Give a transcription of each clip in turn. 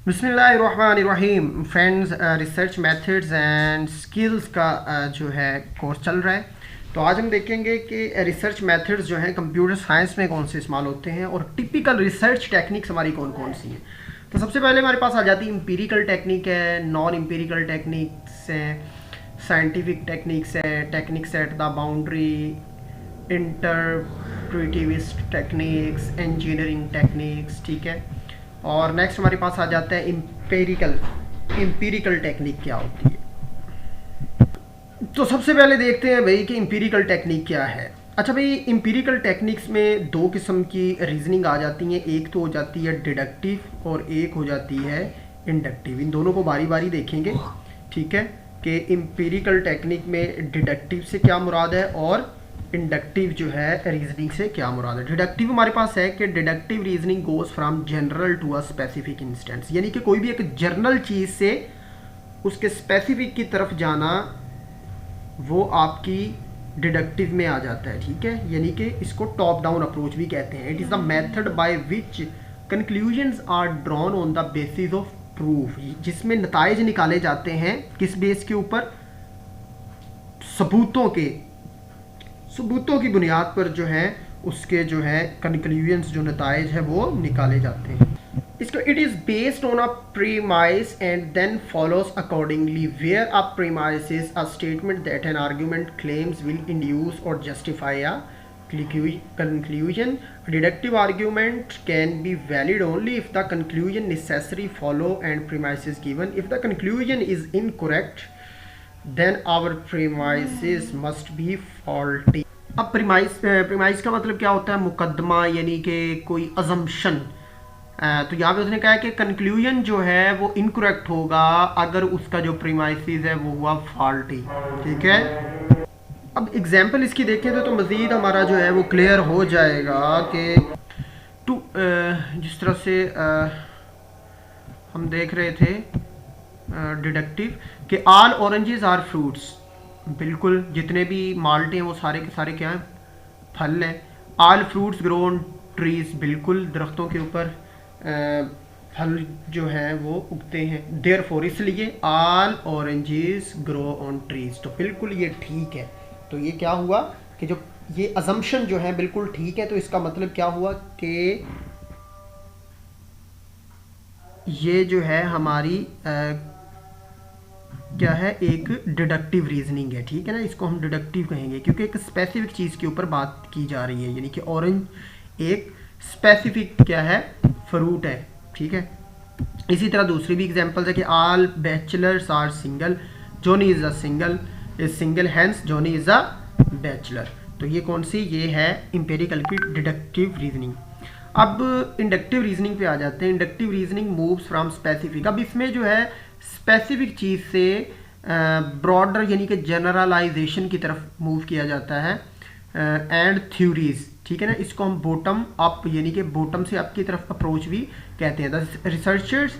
बिस्मिल्लाहिर्रहमानिर्रहीम friends, research methods and skills का जो है कोर्स चल रहा है। तो आज हम देखेंगे कि रिसर्च मेथड्स जो हैं कंप्यूटर साइंस में कौन से इस्तेमाल होते हैं और टिपिकल रिसर्च टेक्निक्स हमारी कौन कौन सी हैं। तो सबसे पहले हमारे पास आ जाती है एम्पिरिकल टेक्निक है, नॉन एम्पिरिकल टेक्निक्स हैं, साइंटिफिक टेक्निक्स हैं, techniques at the boundary, interpretivist techniques, engineering techniques. ठीक है, और नेक्स्ट हमारे पास आ जाता है एम्पिरिकल टेक्निक क्या होती है। तो सबसे पहले देखते हैं भाई कि एम्पिरिकल टेक्निक क्या है। अच्छा भाई, एम्पिरिकल टेक्निक्स में दो किस्म की रीजनिंग आ जाती हैं, एक तो हो जाती है डिडक्टिव और एक हो जाती है इंडक्टिव। इन दोनों को बारी बारी देखेंगे, ठीक है, कि एम्पिरिकल टेक्निक में डिडक्टिव से क्या मुराद है और इंडक्टिव जो है रीजनिंग से क्या मुराद है। डिडक्टिव हमारे पास है कि deductive reasoning goes from general to a specific instance, यानी कि कोई भी एक जनरल चीज़ से उसके स्पेसिफिक की तरफ जाना वो आपकी डिडक्टिव में आ जाता है। ठीक है, यानी कि इसको टॉप डाउन अप्रोच भी कहते हैं। It is the method by which conclusions are drawn on the basis of proof, जिसमें नताइज निकाले जाते हैं किस बेस के ऊपर, सबूतों की बुनियाद पर जो है उसके जो है कंक्लूजन्स, जो नताइज है वो निकाले जाते हैं। इसको it is based on a premise and then follows accordingly, where a premise is a statement that an argument claims will induce और justify a conclusion. A deductive argument can be valid only if the conclusion necessary follow and premise is given. If the conclusion is incorrect, then our premises must be faulty. अब premise का मतलब क्या होता है? मुकदमा, यानी कि कोई अजम्पशन। तो यहाँ पे उसने कहा है कि कंक्लूजन जो है वो इनकरेक्ट होगा अगर उसका जो प्रीमाइसिस है वो हुआ फॉल्टी। ठीक है, अब एग्जाम्पल इसकी देखें तो मज़ीद हमारा जो है वो क्लियर हो जाएगा कि जिस तरह से हम देख रहे थे डिडक्टिव कि ऑल ऑरेंजेस आर फ्रूट्स, बिल्कुल जितने भी माल्टे हैं वो सारे के सारे क्या हैं, फल हैं। All fruits grow on trees, बिल्कुल दरख्तों के ऊपर फल जो है वो उगते हैं। देयरफॉर, इसलिए all oranges grow on trees, तो बिल्कुल ये ठीक है। तो ये क्या हुआ कि जो ये अजम्पशन जो है बिल्कुल ठीक है, तो इसका मतलब क्या हुआ कि ये जो है हमारी क्या है, एक डिडक्टिव रीजनिंग है। ठीक है ना, इसको हम डिडक्टिव कहेंगे क्योंकि एक स्पेसिफिक चीज़ के ऊपर बात की जा रही है, यानी कि ऑरेंज एक स्पेसिफिक क्या है, फ्रूट है। ठीक है, इसी तरह दूसरी भी एग्जांपल्स है कि all bachelors are single, Johnny is single hence Johnny is a bachelor. तो ये कौन सी, ये है एम्पिरिकल की डिडक्टिव रीजनिंग। अब इंडक्टिव रीजनिंग पे आ जाते हैं। Inductive reasoning moves from specific, अब इसमें जो है स्पेसिफिक चीज़ से ब्रॉडर यानी कि जनरलाइजेशन की तरफ मूव किया जाता है, एंड थ्योरीज। ठीक है ना, इसको हम बॉटम अप यानी कि बॉटम से अप की तरफ अप्रोच भी कहते हैं। The researchers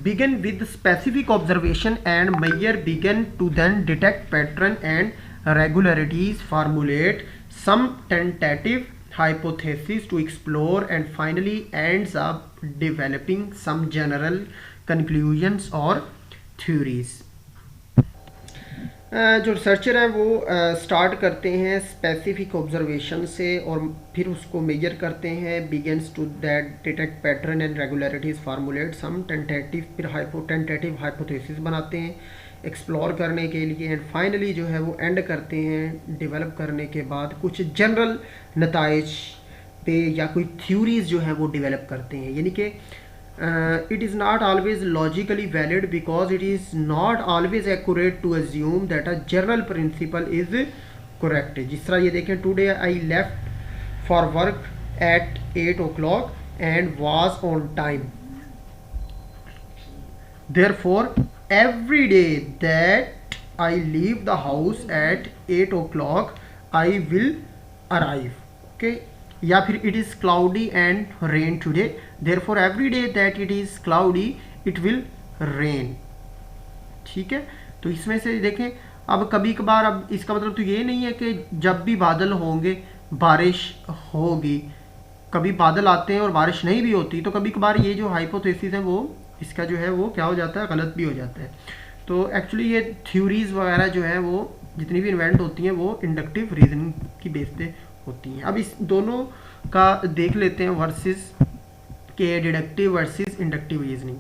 begin with specific observation and measure begin to then detect pattern and regularities, formulate some tentative hypothesis to explore, and finally ends up developing some general conclusions or theories. जो researcher हैं वो start करते हैं specific observation से और फिर उसको measure करते हैं, begins to that detect pattern and regularities, formulate some tentative, फिर टेंटेटिव हाइपोथेसिस बनाते हैं एक्सप्लोर करने के लिए, एंड फाइनली जो है वो एंड करते हैं डेवलप करने के बाद कुछ जनरल नताइज पे या कोई थ्योरीज जो है वो डेवलप करते हैं। यानी कि it is not always logically valid because it is not always accurate to assume that a general principle is correct. जिस तरह ये देखें, today I left for work at 8 o'clock and was on time. Therefore, every day that I leave the house at 8 o'clock, I will arrive. Okay. या फिर it is cloudy and rain today, therefore every day that it is cloudy it will rain. ठीक है, तो इसमें से देखें, अब कभी कभार, अब इसका मतलब तो ये नहीं है कि जब भी बादल होंगे बारिश होगी, कभी बादल आते हैं और बारिश नहीं भी होती, तो कभी कभार ये जो हाइपोथेसिस है वो इसका जो है वो क्या हो जाता है, गलत भी हो जाता है। तो एक्चुअली ये थ्योरीज वगैरह जो है वो जितनी भी इन्वेंट होती हैं वो इंडक्टिव रीजनिंग की बेस पे होती हैं। अब इस दोनों का देख लेते हैं वर्सेस के, डिडक्टिव वर्सेस इंडक्टिव रीजनिंग।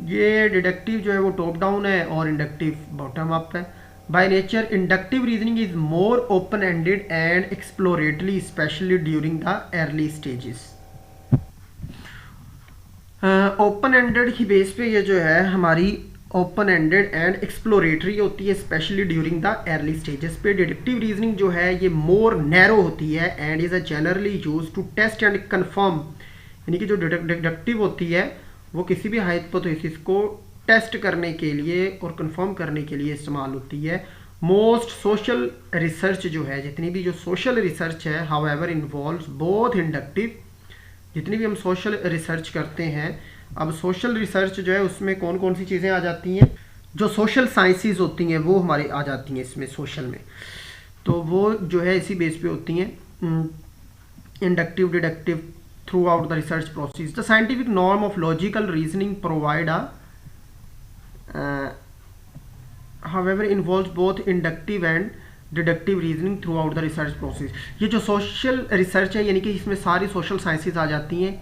ये डिडक्टिव जो है वो टॉप डाउन है और इंडक्टिव बॉटम अप है। By nature inductive reasoning is more open ended and exploratory specially during the early stages. Open ended की बेस पे ये जो है हमारी ओपन एंडेड एंड एक्सप्लोरेटरी होती है specially during the early stages पे। डिडक्टिव रीजनिंग जो है ये मोर नैरो होती है and is a generally use to test and confirm, यानी कि जो डिडक्टिव होती है वो किसी भी हाइपोथेसिस को टेस्ट करने के लिए और कंफर्म करने के लिए इस्तेमाल होती है। मोस्ट सोशल रिसर्च जो है, जितनी भी जो सोशल रिसर्च है, हाउएवर इन्वॉल्व्स बोथ इंडक्टिव, जितनी भी हम सोशल रिसर्च करते हैं, अब सोशल रिसर्च जो है उसमें कौन कौन सी चीज़ें आ जाती हैं, जो सोशल साइंसेस होती हैं वो हमारे आ जाती हैं इसमें सोशल में, तो वो जो है इसी बेस पे होती हैं। Inductive deductive through out the research process the scientific norm of logical reasoning provide a however involves both inductive and deductive reasoning through out the research process. ये जो सोशल रिसर्च है यानी कि इसमें सारी सोशल साइंसेज आ जाती हैं,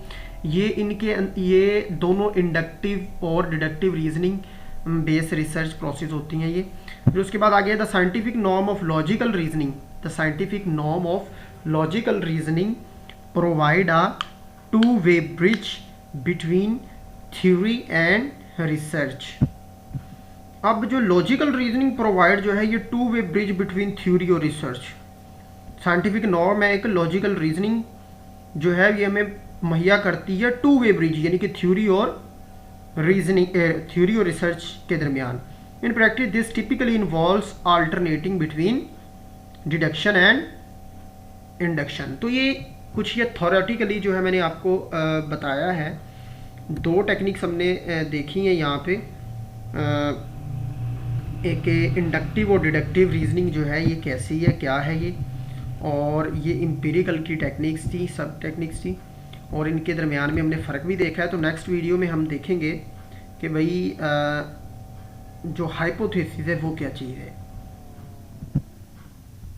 ये दोनों इंडक्टिव और deductive reasoning based research process होती हैं ये। फिर उसके बाद आ गया the scientific norm of logical reasoning. The scientific norm of logical reasoning provide a two way bridge between theory and research. अब जो लॉजिकल रीजनिंग प्रोवाइड जो है ये two way bridge between theory और रिसर्च। साइंटिफिक नॉर्म है एक logical reasoning जो है ये हमें मुहैया करती है टू वे ब्रिज, यानी कि थ्योरी और रीजनिंग, थ्योरी और रिसर्च के दरमियान। In practice this typically involves alternating between deduction and induction. तो ये कुछ ये थ्योरेटिकली जो है मैंने आपको बताया है, दो टेक्निक्स हमने देखी हैं यहाँ पे, एक इंडक्टिव और डिडक्टिव रीजनिंग जो है ये कैसी है, क्या है ये, और ये एम्पिरिकल की टेक्निक्स थी, सब टेक्निक्स थी, और इनके दरमियान में हमने फ़र्क भी देखा है। तो नेक्स्ट वीडियो में हम देखेंगे कि भाई जो हाइपोथेसिस है वो क्या चीज़ है।